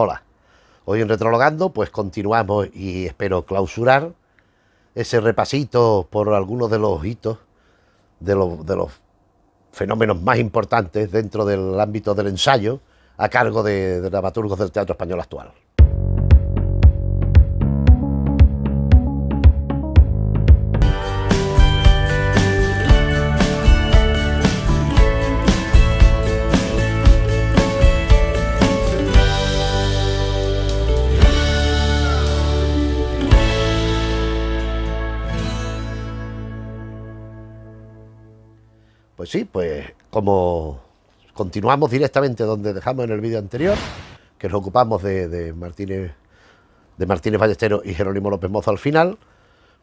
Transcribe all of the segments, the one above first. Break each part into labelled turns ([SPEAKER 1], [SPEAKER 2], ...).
[SPEAKER 1] Hola, hoy en Retrologando pues continuamos y espero clausurar ese repasito por algunos de los hitos, de los fenómenos más importantes dentro del ámbito del ensayo a cargo de dramaturgos del teatro español actual. Pues sí, pues como continuamos directamente donde dejamos en el vídeo anterior, que nos ocupamos de Martínez Ballesteros y Jerónimo López Mozo al final,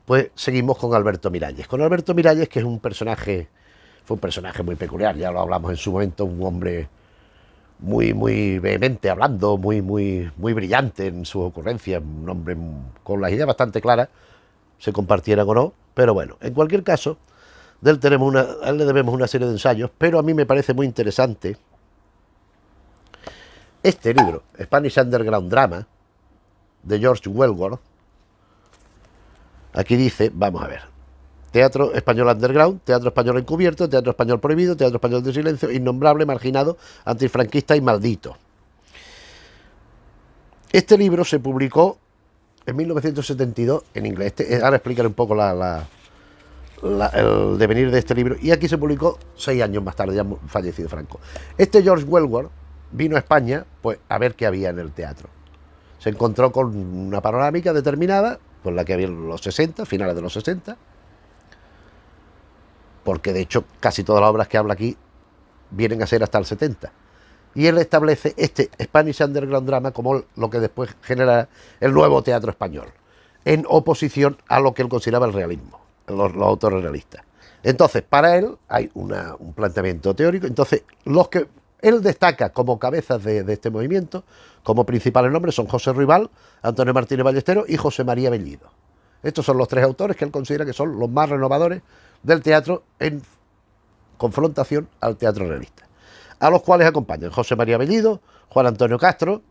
[SPEAKER 1] pues seguimos con Alberto Miralles. Con Alberto Miralles, que es un personaje, fue un personaje muy peculiar, ya lo hablamos en su momento, un hombre muy vehemente hablando, muy brillante en sus ocurrencias, un hombre con las ideas bastante claras, se compartieran o no, pero bueno, en cualquier caso, a él le debemos una serie de ensayos, pero a mí me parece muy interesante este libro, Spanish Underground Drama, de George Wellworth. Aquí dice, vamos a ver, teatro español underground, teatro español encubierto, teatro español prohibido, teatro español de silencio, innombrable, marginado, antifranquista y maldito. Este libro se publicó en 1972 en inglés. Ahora explicaré un poco el devenir de este libro, y aquí se publicó 6 años más tarde, ya fallecido Franco. Este George Wellworth vino a España pues a ver qué había en el teatro. Se encontró con una panorámica determinada, con la que había en los 60, finales de los 60, porque de hecho casi todas las obras que habla aquí vienen a ser hasta el 70. Y él establece este Spanish Underground Drama como lo que después genera el nuevo teatro español, en oposición a lo que él consideraba el realismo, los autores realistas. Entonces, para él hay un planteamiento teórico. Entonces, los que él destaca como cabezas de este movimiento, como principales nombres, son José Ruibal, Antonio Martínez Ballesteros y José María Bellido. Estos son los 3 autores que él considera que son los más renovadores del teatro en confrontación al teatro realista, a los cuales acompañan José María Bellido, Juan Antonio Castro,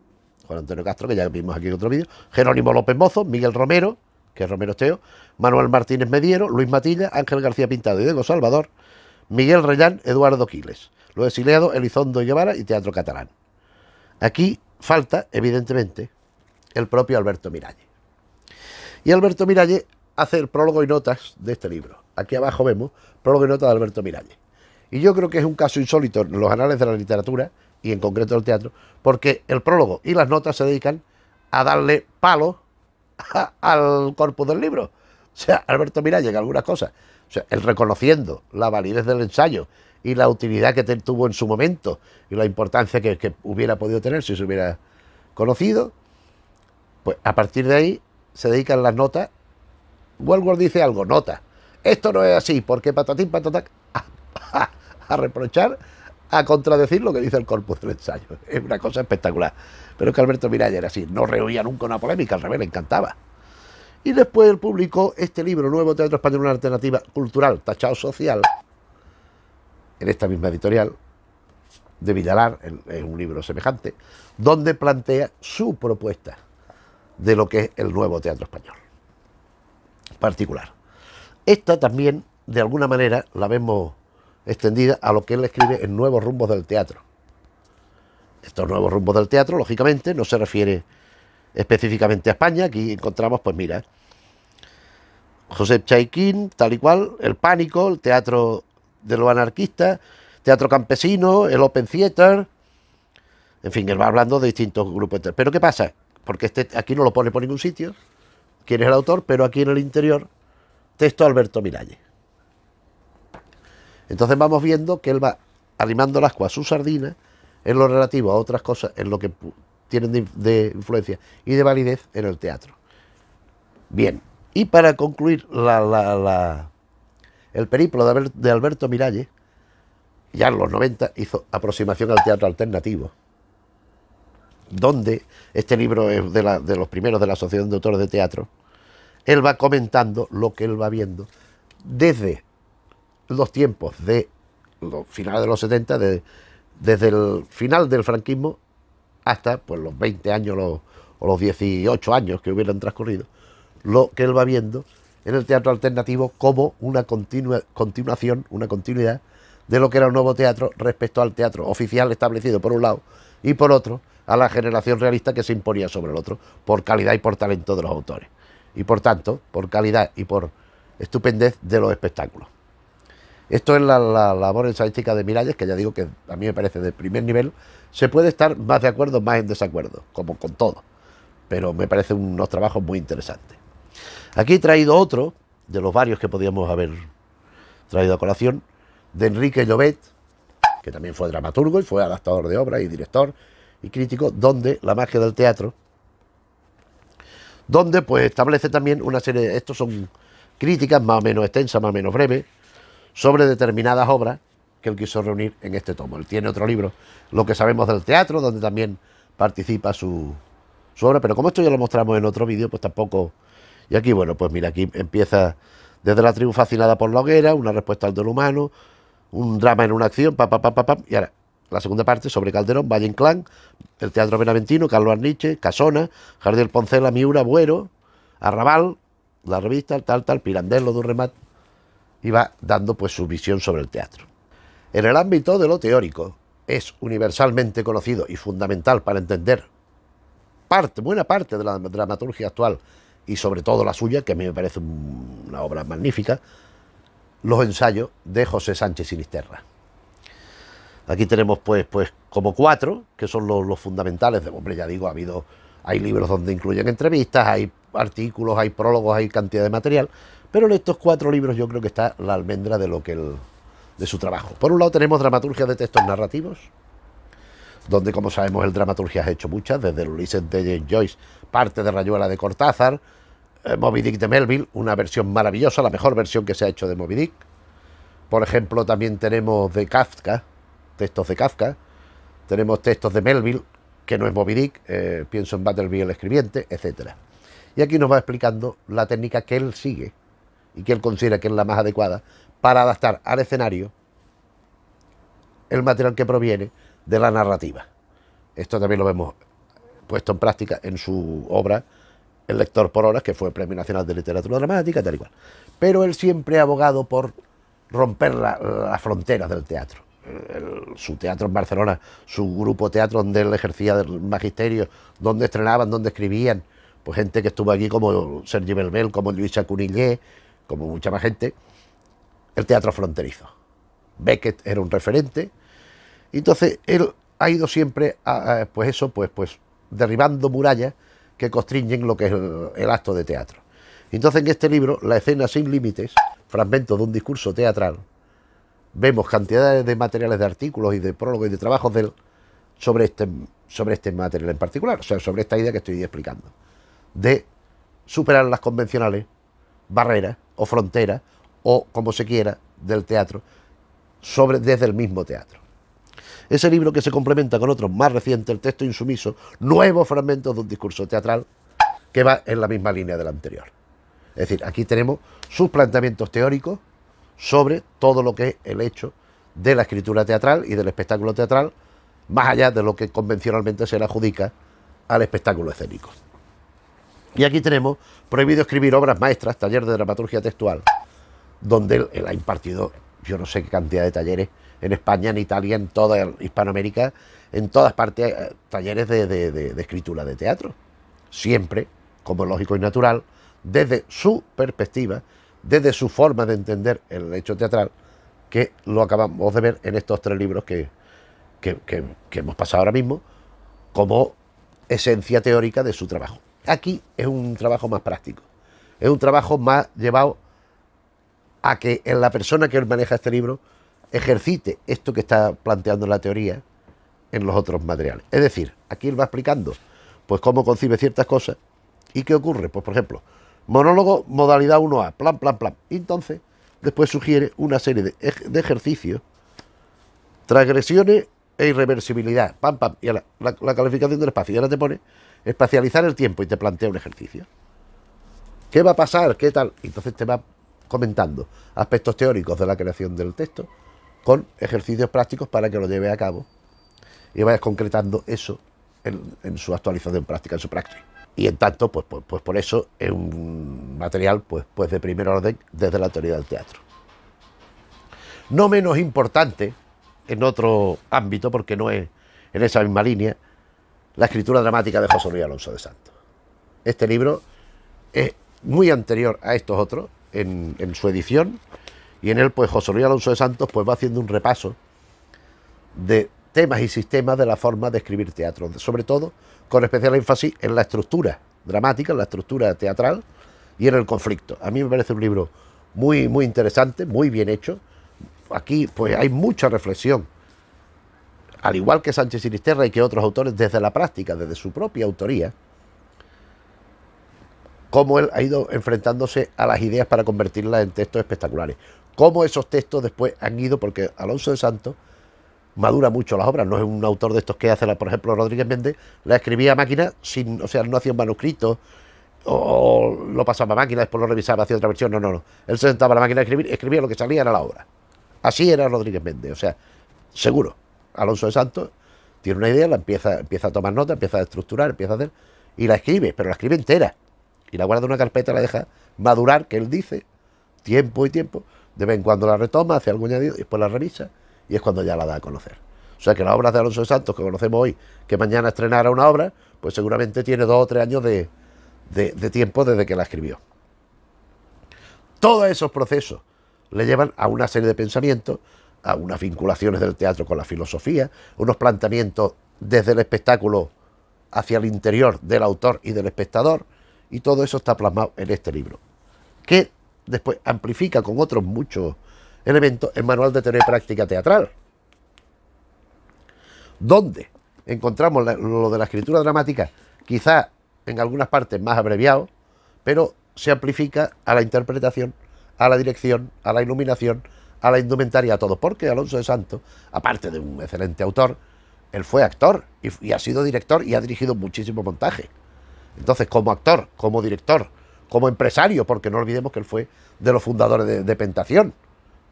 [SPEAKER 1] que ya vimos aquí en otro vídeo, Jerónimo López Mozo, Miguel Romero, que es Romero Esteo, Manuel Martínez Mediero, Luis Matilla, Ángel García Pintado y Diego Salvador, Miguel Reyán, Eduardo Quiles, los exiliados Elizondo Guevara y Teatro Catalán. Aquí falta, evidentemente, el propio Alberto Miralles. Y Alberto Miralles hace el prólogo y notas de este libro. Aquí abajo vemos prólogo y notas de Alberto Miralles. Y yo creo que es un caso insólito en los anales de la literatura, y en concreto del teatro, porque el prólogo y las notas se dedican a darle palos al corpus del libro. O sea, Alberto Miralles, en algunas cosas, o sea, él reconociendo la validez del ensayo y la utilidad que tuvo en su momento y la importancia que hubiera podido tener si se hubiera conocido, pues a partir de ahí se dedican las notas. Wellworth dice algo, nota, esto no es así, porque patatín, patatac, a reprochar, a contradecir lo que dice el corpus del ensayo. Es una cosa espectacular. Pero es que Alberto Miralles era así, no rehuía nunca una polémica, al revés, le encantaba. Y después él publicó este libro, Nuevo Teatro Español, una alternativa cultural, tachado social, en esta misma editorial de Villalar, en un libro semejante, donde plantea su propuesta de lo que es el nuevo teatro español particular. Esta también, de alguna manera, la vemos extendida a lo que él escribe en Nuevos Rumbos del Teatro. Estos nuevos rumbos del teatro, lógicamente, no se refiere específicamente a España. Aquí encontramos, pues mira, Josep Chaiquín, tal y cual, el Pánico, el teatro de los anarquistas, teatro campesino, el Open Theater, en fin, él va hablando de distintos grupos. Pero ¿qué pasa? Porque aquí no lo pone por ningún sitio, quién es el autor, pero aquí en el interior, texto Alberto Miralles. Entonces vamos viendo que él va arrimando el ascua a su sardina en lo relativo a otras cosas, en lo que tienen de influencia y de validez en el teatro. Bien, y para concluir el periplo de Alberto Miralles, ya en los 90 hizo Aproximación al teatro alternativo, donde este libro es de los primeros de la Asociación de Autores de Teatro. Él va comentando lo que él va viendo desde los tiempos de los finales de los 70, desde el final del franquismo hasta pues los 20 años o los 18 años que hubieran transcurrido, lo que él va viendo en el teatro alternativo como una continuación, una continuidad de lo que era el nuevo teatro respecto al teatro oficial establecido por un lado y por otro a la generación realista que se imponía sobre el otro por calidad y por talento de los autores y por tanto por calidad y por estupendez de los espectáculos. Esto es la labor ensayística de Miralles, que ya digo que a mí me parece de primer nivel. Se puede estar más de acuerdo, más en desacuerdo, como con todo, pero me parecen unos trabajos muy interesantes. Aquí he traído otro de los varios que podíamos haber traído a colación, de Enrique Llobet, que también fue dramaturgo y fue adaptador de obras y director y crítico, donde La magia del teatro, donde pues establece también una serie, estos son críticas más o menos extensas, más o menos breves, sobre determinadas obras que él quiso reunir en este tomo. Él tiene otro libro, Lo que sabemos del teatro, donde también participa su obra, pero como esto ya lo mostramos en otro vídeo, pues tampoco... Y aquí, bueno, pues mira, aquí empieza desde la tribu fascinada por la hoguera, una respuesta al duelo humano, un drama en una acción, y ahora la segunda parte sobre Calderón, Valle Inclán, el Teatro Benaventino, Carlos Arniche, Casona, Jardiel Poncela, Miura, Buero, Arrabal, la revista, tal, Pirandello, Durremat, y va dando pues su visión sobre el teatro. En el ámbito de lo teórico, es universalmente conocido y fundamental para entender buena parte de la dramaturgia actual y sobre todo la suya, que a mí me parece una obra magnífica, los ensayos de José Sánchez Sinisterra. Aquí tenemos pues como 4, que son los fundamentales. Hombre, ya digo, hay libros donde incluyen entrevistas, hay artículos, hay prólogos, hay cantidad de material, pero en estos 4 libros yo creo que está la almendra de de su trabajo. Por un lado tenemos dramaturgia de textos narrativos, donde, como sabemos, el dramaturgia ha hecho muchas, desde el Ulises de James Joyce, parte de Rayuela de Cortázar, Moby Dick de Melville, una versión maravillosa, la mejor versión que se ha hecho de Moby Dick. Por ejemplo, también tenemos de Kafka, textos de Kafka, tenemos textos de Melville, que no es Moby Dick, pienso en Butterby el escribiente, etc. Y aquí nos va explicando la técnica que él sigue y que él considera que es la más adecuada para adaptar al escenario el material que proviene de la narrativa. Esto también lo vemos puesto en práctica en su obra El lector por horas, que fue Premio Nacional de Literatura Dramática, tal y cual. Pero él siempre ha abogado por romper las fronteras del teatro. Su teatro en Barcelona, su grupo teatro donde él ejercía del magisterio, donde estrenaban, donde escribían, pues gente que estuvo aquí como Sergi Belbel, como Luisa Cunillé, como mucha más gente. El teatro fronterizo. Beckett era un referente. Y entonces él ha ido siempre pues derribando murallas que constriñen lo que es el acto de teatro. Entonces en este libro, La escena sin límites, fragmentos de un discurso teatral, vemos cantidades de materiales de artículos y de prólogos y de trabajos de él sobre este material en particular, o sea, sobre esta idea que estoy explicando, de superar las convencionales barreras o fronteras, o como se quiera, del teatro, desde el mismo teatro. Ese libro que se complementa con otros más recientes, El texto insumiso, nuevos fragmentos de un discurso teatral que va en la misma línea del anterior. Es decir, aquí tenemos sus planteamientos teóricos sobre todo lo que es el hecho de la escritura teatral y del espectáculo teatral, más allá de lo que convencionalmente se le adjudica al espectáculo escénico. Y aquí tenemos Prohibido escribir obras maestras, taller de dramaturgia textual, donde él ha impartido yo no sé qué cantidad de talleres en España, en Italia, en toda Hispanoamérica, en todas partes, talleres de escritura de teatro. Siempre, como lógico y natural, desde su perspectiva, desde su forma de entender el hecho teatral, que lo acabamos de ver en estos 3 libros que hemos pasado ahora mismo, como esencia teórica de su trabajo. Aquí es un trabajo más práctico, es un trabajo más llevado a que en la persona que maneja este libro ejercite esto que está planteando en la teoría en los otros materiales. Es decir, aquí él va explicando pues cómo concibe ciertas cosas y qué ocurre. Pues por ejemplo, monólogo modalidad 1A, plan. Y entonces después sugiere una serie de ejercicios, transgresiones e irreversibilidad, y ahora la calificación del espacio, y ahora te pone espacializar el tiempo y te plantea un ejercicio. ¿Qué va a pasar? ¿Qué tal? Y entonces te va comentando aspectos teóricos de la creación del texto con ejercicios prácticos para que lo lleve a cabo y vayas concretando eso en su actualización práctica, en su praxis. Y en tanto, pues por eso es un material pues de primer orden desde la teoría del teatro. No menos importante, en otro ámbito, porque no es en esa misma línea, la escritura dramática de José Luis Alonso de Santos. Este libro es muy anterior a estos otros en su edición, y en él pues José Luis Alonso de Santos pues va haciendo un repaso de temas y sistemas de la forma de escribir teatro, sobre todo con especial énfasis en la estructura dramática, en la estructura teatral y en el conflicto. A mí me parece un libro muy, muy interesante, muy bien hecho. Aquí pues hay mucha reflexión, al igual que Sánchez Sinisterra y que otros autores, desde la práctica, desde su propia autoría, cómo él ha ido enfrentándose a las ideas para convertirlas en textos espectaculares. Cómo esos textos después han ido, porque Alonso de Santos madura mucho las obras, no es un autor de estos que hace, por ejemplo, Rodríguez Méndez, la escribía a máquina, o sea, no hacía un manuscrito, o lo pasaba a máquina, después lo revisaba, hacía otra versión, no. Él se sentaba a la máquina a escribir, escribía lo que salía era la obra. Así era Rodríguez Méndez, o sea, seguro. Alonso de Santos tiene una idea, la empieza a tomar nota, empieza a estructurar, empieza a hacer, y la escribe, pero la escribe entera. Y la guarda en una carpeta, la deja madurar, que él dice, tiempo y tiempo, de vez en cuando la retoma, hace algo añadido, y después la revisa, y es cuando ya la da a conocer. O sea que las obras de Alonso de Santos que conocemos hoy, que mañana estrenará una obra, pues seguramente tiene 2 o 3 años de tiempo desde que la escribió. Todos esos procesos le llevan a una serie de pensamientos, a unas vinculaciones del teatro con la filosofía, unos planteamientos desde el espectáculo hacia el interior del autor y del espectador, y todo eso está plasmado en este libro, que después amplifica con otros muchos elementos el Manual de Teoría y Práctica Teatral, donde encontramos lo de la escritura dramática, quizá en algunas partes más abreviado, pero se amplifica a la interpretación, a la dirección, a la iluminación, a la indumentaria, a todo, porque Alonso de Santos, aparte de un excelente autor, él fue actor y ha sido director y ha dirigido muchísimo montaje. Entonces, como actor, como director, como empresario, porque no olvidemos que él fue de los fundadores de Pentación,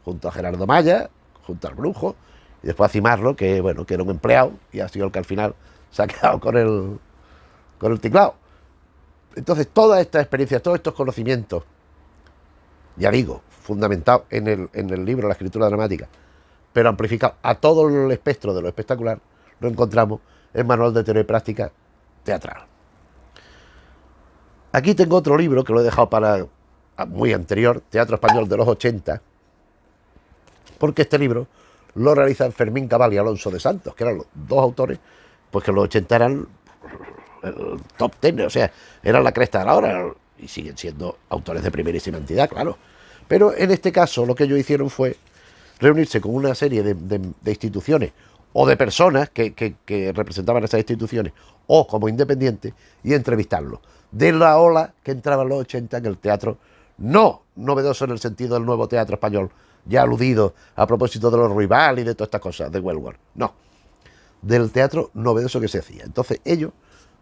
[SPEAKER 1] junto a Gerardo Maya, junto al Brujo, y después a Cimarro, que bueno, que era un empleado, y ha sido el que al final se ha quedado con el teclado. Entonces, todas estas experiencias, todos estos conocimientos, ya digo, fundamentados en el libro La escritura dramática, pero amplificados a todo el espectro de lo espectacular, lo encontramos en Manual de Teoría y Práctica Teatral. Aquí tengo otro libro que lo he dejado para muy anterior, Teatro Español de los 80, porque este libro lo realizan Fermín Cabal y Alonso de Santos, que eran los dos autores, pues que en los 80 eran el top 10, o sea, eran la cresta de la hora, y siguen siendo autores de primerísima entidad, claro. Pero en este caso lo que ellos hicieron fue reunirse con una serie de instituciones o de personas que representaban esas instituciones o como independientes y entrevistarlos. De la ola que entraba en los 80 en el teatro, no novedoso en el sentido del nuevo teatro español, ya aludido a propósito de los Ruibal y de todas estas cosas, de Wellworth, no, del teatro novedoso que se hacía. Entonces ellos,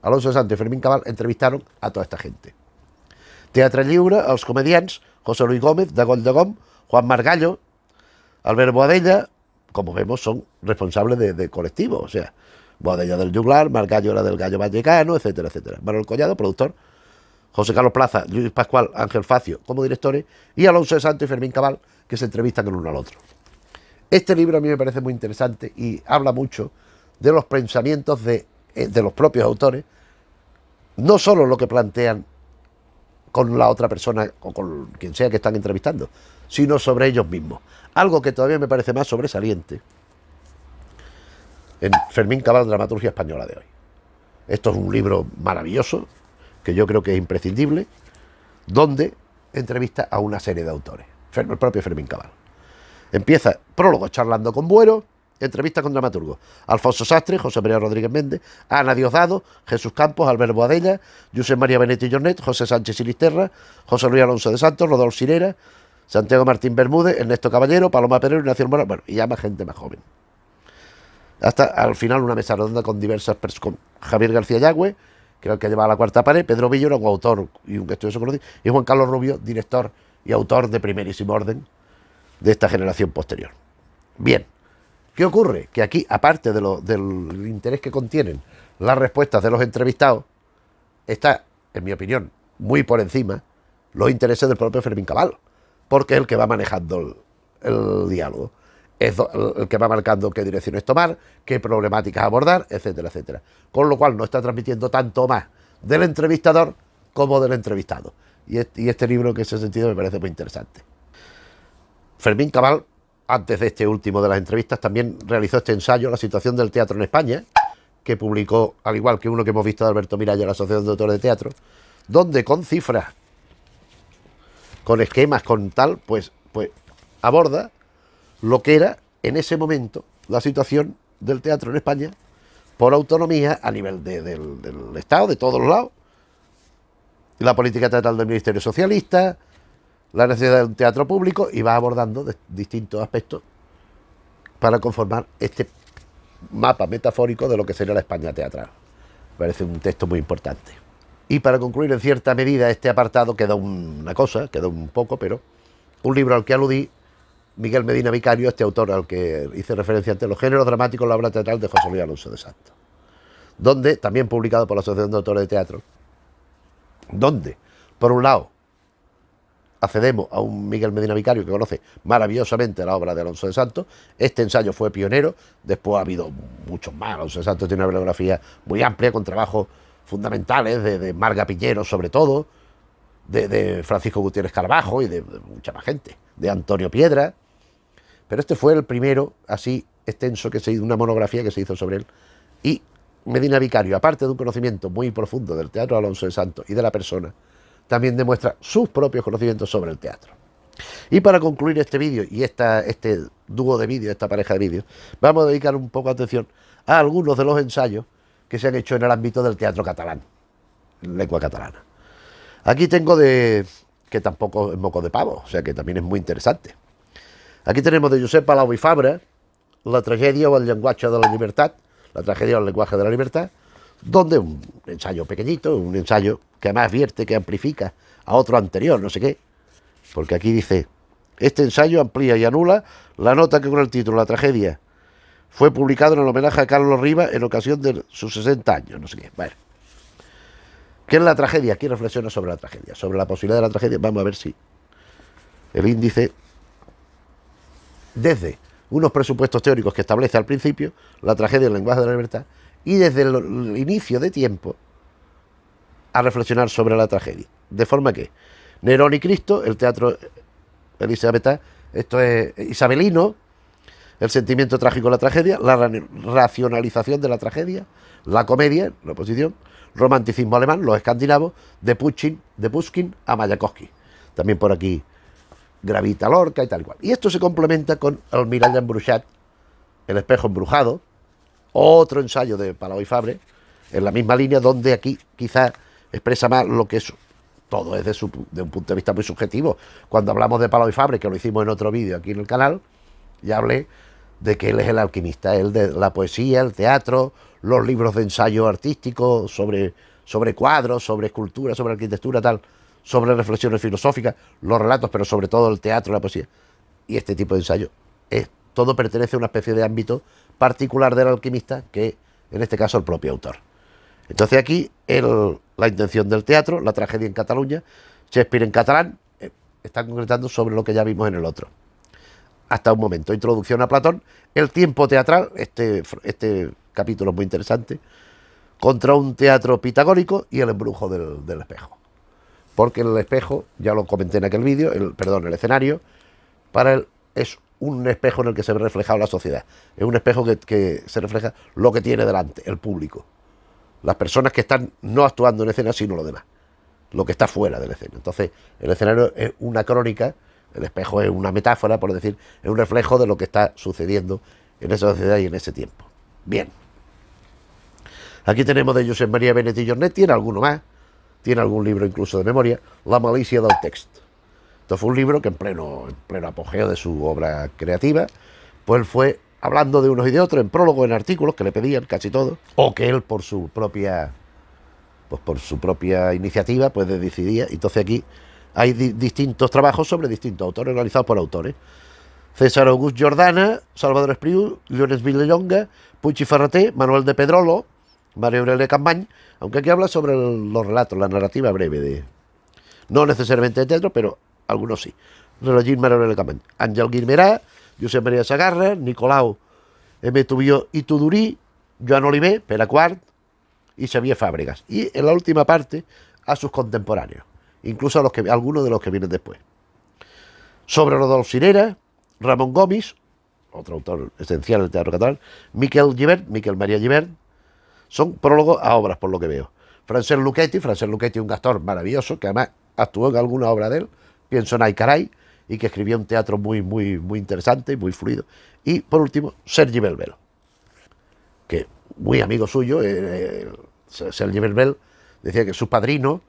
[SPEAKER 1] Alonso de Santos y Fermín Cabal, entrevistaron a toda esta gente. Teatre Lliure, els comedians, José Luis Gómez, Dagoll de Gom, Juan Margallo, Albert Boadella, como vemos, son responsables de colectivos, o sea, Boadella del Juglar, Margallo era del Gallo Vallecano, etcétera, etcétera. Manuel Collado, productor, José Carlos Plaza, Luis Pascual, Ángel Facio como directores, y Alonso de Santos y Fermín Cabal, que se entrevistan el uno al otro. Este libro a mí me parece muy interesante y habla mucho de los pensamientos de los propios autores, no solo lo que plantean con la otra persona o con quien sea que están entrevistando, sino sobre ellos mismos. Algo que todavía me parece más sobresaliente en Fermín Cabal, Dramaturgia Española de hoy. Esto es un libro maravilloso, que yo creo que es imprescindible, donde entrevista a una serie de autores, el propio Fermín Cabal. Empieza prólogo charlando con Buero, entrevista con dramaturgos: Alfonso Sastre, José María Rodríguez Méndez, Ana Diosdado, Jesús Campos, Albert Boadella, Josep María Benetti Jornet, José Sánchez Sinisterra, José Luis Alonso de Santos, Rodolfo Sirera, Santiago Martín Bermúdez, Ernesto Caballero, Paloma Perero, Ignacio Mora, bueno, y ya más gente más joven. Hasta al final una mesa redonda con diversas personas, con Javier García Yagüe, que era el que llevaba la cuarta pared, Pedro Villo era un autor y un estudioso conocido, y Juan Carlos Rubio, director y autor de primerísimo orden de esta generación posterior. Bien, ¿qué ocurre? Que aquí, aparte del interés que contienen las respuestas de los entrevistados, está, en mi opinión, muy por encima los intereses del propio Fermín Cabal, porque es el que va manejando el diálogo, es el que va marcando qué direcciones tomar, qué problemáticas abordar, etcétera, etcétera. Con lo cual no está transmitiendo tanto más del entrevistador como del entrevistado. Y este libro, que en ese sentido, me parece muy interesante. Fermín Cabal, antes de este último de las entrevistas, también realizó este ensayo, La situación del teatro en España, que publicó, al igual que uno que hemos visto de Alberto Miralles, la Asociación de Autores de Teatro, donde con cifras, con esquemas, con tal, pues aborda lo que era en ese momento la situación del teatro en España por autonomía a nivel del Estado, de todos los lados, la política teatral del Ministerio Socialista, la necesidad de un teatro público, y va abordando distintos aspectos para conformar este mapa metafórico de lo que sería la España teatral. Me parece un texto muy importante. Y para concluir, en cierta medida, este apartado queda una cosa, queda un poco, pero un libro al que aludí, Miguel Medina Vicario, este autor al que hice referencia antes, Los géneros dramáticos en la obra teatral, de José Luis Alonso de Santos, donde, también publicado por la Asociación de Autores de Teatro, donde, por un lado, accedemos a un Miguel Medina Vicario que conoce maravillosamente la obra de Alonso de Santos. Este ensayo fue pionero, después ha habido muchos más. Alonso de Santos tiene una bibliografía muy amplia, con trabajos fundamentales de Marga Piñero, sobre todo, de Francisco Gutiérrez Carvajo y de mucha más gente, de Antonio Piedra. Pero este fue el primero así extenso, que se hizo, una monografía que se hizo sobre él. Y Medina Vicario, aparte de un conocimiento muy profundo del teatro de Alonso de Santos y de la persona, también demuestra sus propios conocimientos sobre el teatro. Y para concluir este vídeo y este dúo de vídeos, esta pareja de vídeos, vamos a dedicar un poco de atención a algunos de los ensayos que se han hecho en el ámbito del teatro catalán, en lengua catalana. Aquí tengo que tampoco es moco de pavo, o sea que también es muy interesante. Aquí tenemos de Josep Palau i Fabra, La tragedia o el lenguaje de la libertad, la tragedia o el lenguaje de la libertad, donde un ensayo pequeñito, un ensayo que además advierte, que amplifica a otro anterior, no sé qué, porque aquí dice: este ensayo amplía y anula la nota que con el título La tragedia fue publicado en el homenaje a Carlos Rivas en ocasión de sus 60 años, no sé qué. Bueno, ¿qué es la tragedia? Aquí reflexiona sobre la tragedia, sobre la posibilidad de la tragedia. Vamos a ver si el índice, desde unos presupuestos teóricos que establece al principio, la tragedia y el lenguaje de la libertad, y desde el inicio de tiempo a reflexionar sobre la tragedia. De forma que Nerón y Cristo, el teatro elisabetá, esto es isabelino, el sentimiento trágico de la tragedia, la racionalización de la tragedia, la comedia, la oposición, romanticismo alemán, los escandinavos, de Pushkin a Mayakovsky. También por aquí gravita Lorca y tal y cual. Y esto se complementa con El mirall embruixat, El espejo embrujado, otro ensayo de Palau i Fabra, en la misma línea, donde aquí quizás expresa más lo que es todo, es de un punto de vista muy subjetivo. Cuando hablamos de Palau i Fabra, que lo hicimos en otro vídeo aquí en el canal, ya hablé de que él es el alquimista, él de la poesía, el teatro, los libros de ensayo artístico sobre cuadros, sobre escultura, sobre arquitectura, tal, sobre reflexiones filosóficas, los relatos, pero sobre todo el teatro, la poesía. Y este tipo de ensayo, todo pertenece a una especie de ámbito particular del alquimista, que en este caso el propio autor. Entonces aquí la intención del teatro, la tragedia en Cataluña, Shakespeare en catalán, está concretando sobre lo que ya vimos en el otro. Hasta un momento, introducción a Platón, el tiempo teatral, este capítulo es muy interesante, contra un teatro pitagórico y el embrujo del espejo. Porque el espejo, ya lo comenté en aquel vídeo, el escenario, para él es un espejo en el que se ve reflejado la sociedad. Es un espejo que se refleja lo que tiene delante, el público. Las personas que están no actuando en escena, sino lo demás, lo que está fuera de la escena. Entonces, el escenario es una crónica, el espejo es una metáfora, por decir, es un reflejo de lo que está sucediendo en esa sociedad y en ese tiempo. Bien. Aquí tenemos de Josep María Benet i Jornet, tiene alguno más, tiene algún libro incluso de memoria, La malicia del text. Esto fue un libro que en pleno apogeo de su obra creativa, pues él fue hablando de unos y de otros, en prólogo, en artículos que le pedían casi todos, o que él por su propia iniciativa pues decidía. Entonces aquí hay distintos trabajos sobre distintos autores, realizados por autores: César August Jordana, Salvador Espriu, Llorenç Vilallonga, Puig i Ferrater, Manuel de Pedrolo, Mario Aurelio Campany, aunque aquí habla sobre los relatos, la narrativa breve de, no necesariamente de teatro, pero algunos sí. Relogín Mario Aurelio Campany. Àngel Guimerà, Josep Maria Sagarra, Nicolau M. Tubió y Tudurí, Joan Oliver, Pere Quart y Xavier Fábregas. Y en la última parte a sus contemporáneos, incluso a algunos de los que vienen después. Sobre Rodolfo Sirera, Ramón Gomis, otro autor esencial del teatro catalán, Miquel María Gibert, son prólogos a obras, por lo que veo. Francesc Luchetti, un actor maravilloso, que además actuó en alguna obra de él, pienso en Ay Caray, y que escribió un teatro muy interesante y muy fluido. Y, por último, Sergi Belbel, que muy amigo suyo, Sergi Belbel decía que su padrino,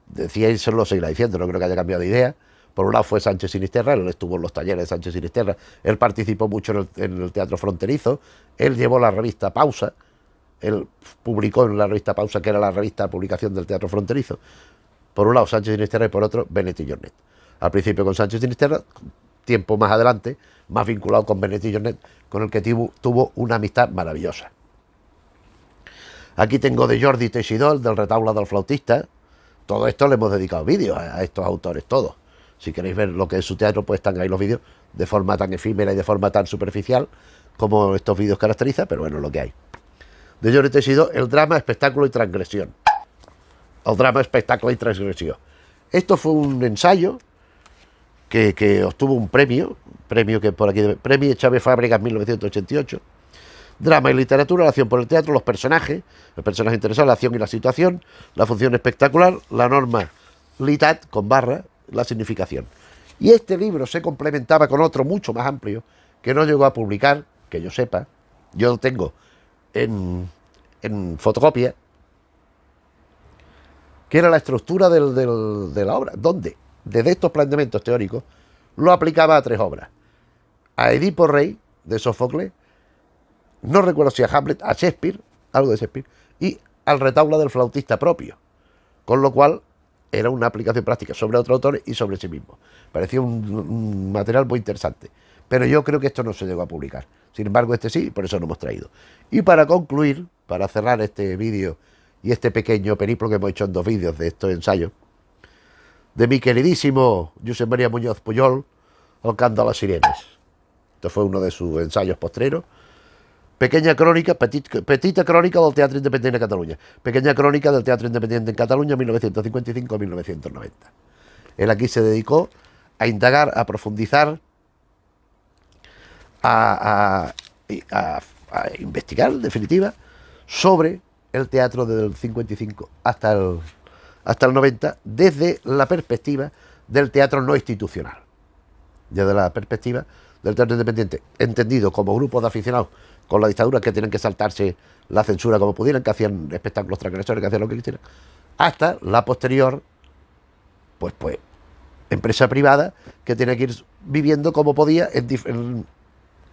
[SPEAKER 1] decía y se lo seguirá diciendo, no creo que haya cambiado de idea. Por un lado fue Sánchez Sinisterra, él estuvo en los talleres de Sánchez Sinisterra, él participó mucho en el teatro fronterizo, él llevó la revista Pausa, él publicó en la revista Pausa, que era la revista de publicación del teatro fronterizo. Por un lado Sánchez Sinisterra y por otro Benet y Jornet. Al principio con Sánchez Sinisterra, tiempo más adelante, más vinculado con Benet y Jornet, con el que tuvo una amistad maravillosa. Aquí tengo de Jordi Teixidor, del Retaule del Flautista. Todo esto le hemos dedicado vídeos a estos autores, todos. Si queréis ver lo que es su teatro, pues están ahí los vídeos de forma tan efímera y de forma tan superficial como estos vídeos caracterizan, pero bueno, lo que hay. De Jordi Teixidor, el drama, espectáculo y transgresión. El drama, espectáculo y transgresión. Esto fue un ensayo que obtuvo un premio que por aquí, premio Chávez Fábregas 1988. Drama y literatura, la acción por el teatro, los personajes interesados, la acción y la situación, la función espectacular, la norma litat, con barra, la significación. Y este libro se complementaba con otro mucho más amplio, que no llegó a publicar, que yo sepa, yo lo tengo en fotocopia, que era la estructura de la obra, donde, desde estos planteamientos teóricos, lo aplicaba a 3 obras. A Edipo Rey, de Sófocles, no recuerdo si a Hamlet, a Shakespeare, algo de Shakespeare, y al Retaule del Flautista propio, con lo cual era una aplicación práctica sobre otro autor y sobre sí mismo. Parecía un material muy interesante, pero yo creo que esto no se llegó a publicar. Sin embargo, este sí, por eso lo hemos traído. Y para concluir, para cerrar este vídeo y este pequeño periplo que hemos hecho en 2 vídeos de estos ensayos, de mi queridísimo Josep María Muñoz Pujol, El canto a las sirenes. Esto fue uno de sus ensayos postreros. Pequeña crónica, petita crónica del Teatro Independiente de Cataluña. Pequeña crónica del Teatro Independiente en Cataluña, 1955-1990. Él aquí se dedicó a indagar, a profundizar, a investigar, en definitiva, sobre el teatro desde el 55 hasta el 90, desde la perspectiva del teatro no institucional. Desde la perspectiva del teatro independiente, entendido como grupos de aficionados con la dictadura que tienen que saltarse la censura como pudieran, que hacían espectáculos transgresores, que hacían lo que quisieran, hasta la posterior, pues empresa privada que tiene que ir viviendo como podía en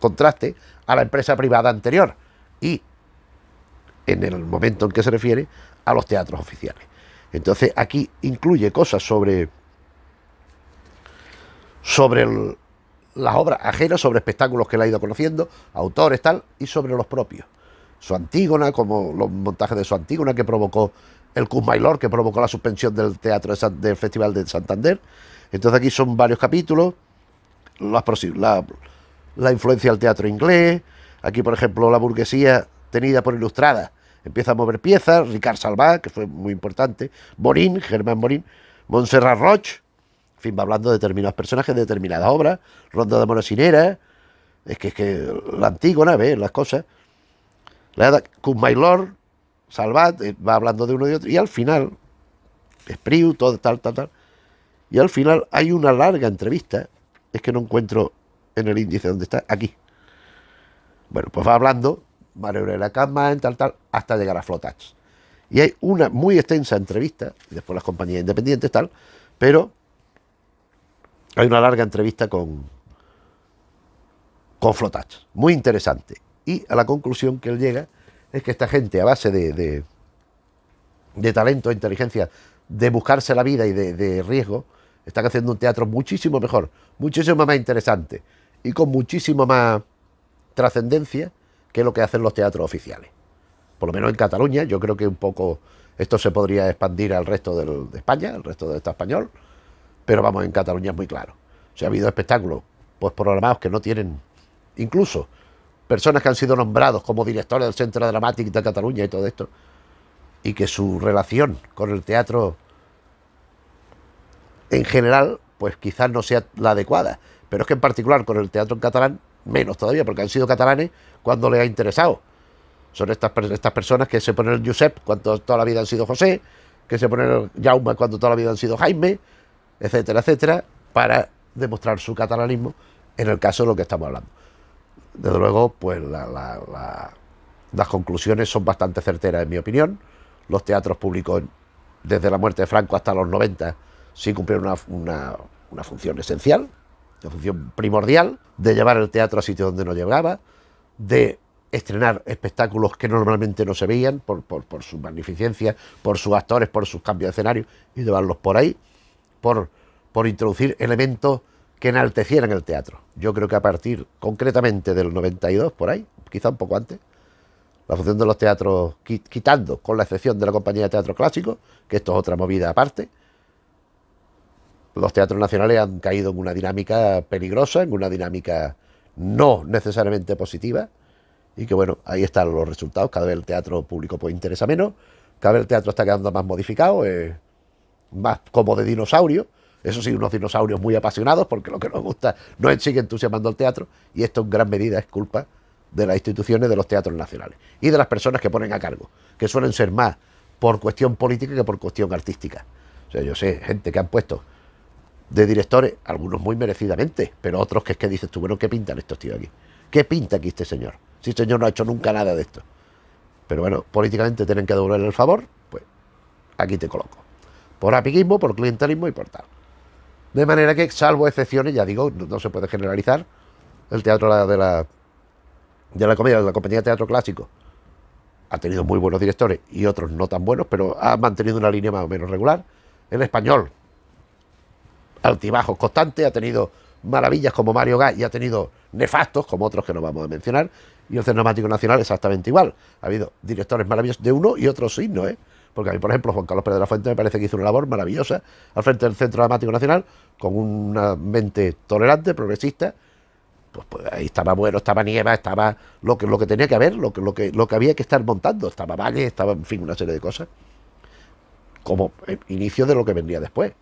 [SPEAKER 1] contraste a la empresa privada anterior y en el momento en que se refiere a los teatros oficiales. Entonces aquí incluye cosas sobre las obras ajenas, sobre espectáculos que él ha ido conociendo, autores, tal, y sobre los propios. Su Antígona, como los montajes de su Antígona, que provocó el Cusmailor, que provocó la suspensión del teatro del Festival de Santander. Entonces aquí son varios capítulos, la influencia del teatro inglés. Aquí, por ejemplo, la burguesía tenida por Ilustrada empieza a mover piezas. Ricard Salvat, que fue muy importante. Morín, Germán Morín. Montserrat Roig. En fin, va hablando de determinados personajes, de determinadas obras. Ronda de Morasinera. Es que la Antígona, ¿ves? Las cosas. Cusmailor, Salvat, va hablando de uno y de otro. Y al final, Espriu, todo tal. Y al final hay una larga entrevista. Es que no encuentro en el índice donde está. Aquí. Bueno, pues va hablando Mario Aurelio Campany, tal, hasta llegar a Flotats. Y hay una muy extensa entrevista, y después las compañías independientes, tal, pero hay una larga entrevista con Flotats, muy interesante. Y a la conclusión que él llega es que esta gente, a base de talento, de inteligencia, de buscarse la vida y de riesgo, están haciendo un teatro muchísimo mejor, muchísimo más interesante y con muchísimo más trascendencia que lo que hacen los teatros oficiales. por lo menos en Cataluña. Yo creo que un poco esto se podría expandir al resto de España, al resto del Estado español, pero vamos, en Cataluña es muy claro. O sea, ha habido espectáculos pues programados que no tienen, incluso personas que han sido nombrados como directores del Centro Dramático de Cataluña y todo esto, y que su relación con el teatro en general, pues quizás no sea la adecuada, pero es que en particular con el teatro en catalán, menos todavía, porque han sido catalanes cuando les ha interesado. Son estas personas que se ponen el Josep cuando toda la vida han sido José, que se ponen el Jaume cuando toda la vida han sido Jaime, etcétera, etcétera, para demostrar su catalanismo en el caso de lo que estamos hablando. Desde luego, pues las conclusiones son bastante certeras, en mi opinión. Los teatros públicos, desde la muerte de Franco hasta los 90, sí cumplieron una función esencial, una función primordial, de llevar el teatro a sitios donde no llegaba, de estrenar espectáculos que normalmente no se veían por su magnificencia, por sus actores, por sus cambios de escenario, y llevarlos por ahí, por introducir elementos que enaltecieran el teatro. Yo creo que a partir concretamente del 92, por ahí, quizá un poco antes, la función de los teatros, quitando, con la excepción de la Compañía de Teatro Clásico, que esto es otra movida aparte, los teatros nacionales han caído en una dinámica peligrosa, en una dinámica no necesariamente positiva, y que bueno, ahí están los resultados. Cada vez el teatro público pues interesa menos, cada vez el teatro está quedando más modificado, más como de dinosaurio. Eso sí, unos dinosaurios muy apasionados, porque lo que nos gusta nos sigue entusiasmando el teatro, y esto en gran medida es culpa de las instituciones de los teatros nacionales y de las personas que ponen a cargo, que suelen ser más por cuestión política que por cuestión artística. O sea, yo sé gente que han puesto de directores, algunos muy merecidamente, pero otros que es que dices tú, bueno, ¿qué pintan estos tíos aquí? ¿Qué pinta aquí este señor? Si este señor no ha hecho nunca nada de esto. Pero bueno, políticamente tienen que devolverle el favor, pues aquí te coloco. Por amiguismo, por clientelismo y por tal. De manera que, salvo excepciones, ya digo, no se puede generalizar. El teatro de la comedia, de la Compañía de Teatro Clásico, ha tenido muy buenos directores y otros no tan buenos, pero ha mantenido una línea más o menos regular. El español, altibajos constantes, ha tenido maravillas como Mario Gás y ha tenido nefastos como otros que no vamos a mencionar. Y el Centro Dramático Nacional exactamente igual. Ha habido directores maravillosos de uno y otros signos, porque a mí, por ejemplo, Juan Carlos Pérez de la Fuente me parece que hizo una labor maravillosa al frente del Centro Dramático Nacional, con una mente tolerante, progresista. Pues ahí estaba Bueno, estaba Nieva, estaba lo que tenía que haber, lo que había que estar montando. Estaba Valle, estaba, en fin, una serie de cosas. Como inicio de lo que vendría después.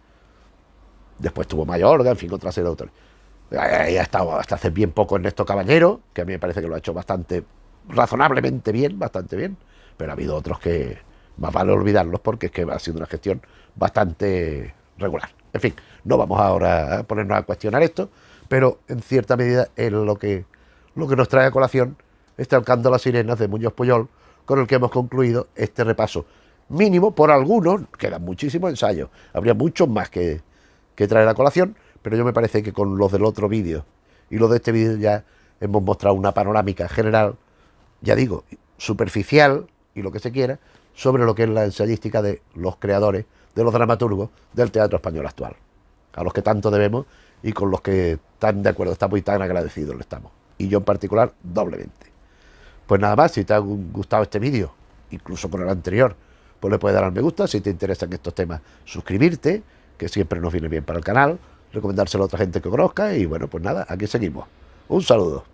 [SPEAKER 1] Después tuvo Mayorga, en fin, otra serie de autores. Ahí ha estado hasta hace bien poco Ernesto Caballero, que a mí me parece que lo ha hecho razonablemente bien, bastante bien. Pero ha habido otros que más vale olvidarlos, porque es que ha sido una gestión bastante regular. En fin, no vamos ahora a ponernos a cuestionar esto, pero en cierta medida es lo que nos trae a colación este El canto de las sirenas de Muñoz Puyol, con el que hemos concluido este repaso mínimo. Por algunos quedan muchísimos ensayos, habría muchos más que traer a colación, pero yo me parece que con los del otro vídeo y los de este vídeo ya hemos mostrado una panorámica general, ya digo, superficial y lo que se quiera, sobre lo que es la ensayística de los creadores, de los dramaturgos del teatro español actual, a los que tanto debemos y con los que tan de acuerdo estamos y tan agradecidos le estamos, y yo en particular doblemente. Pues nada más, si te ha gustado este vídeo, incluso con el anterior, pues le puedes dar al me gusta. Si te interesan estos temas, suscribirte, que siempre nos viene bien para el canal, recomendárselo a otra gente que conozca, y bueno, pues nada, aquí seguimos. Un saludo.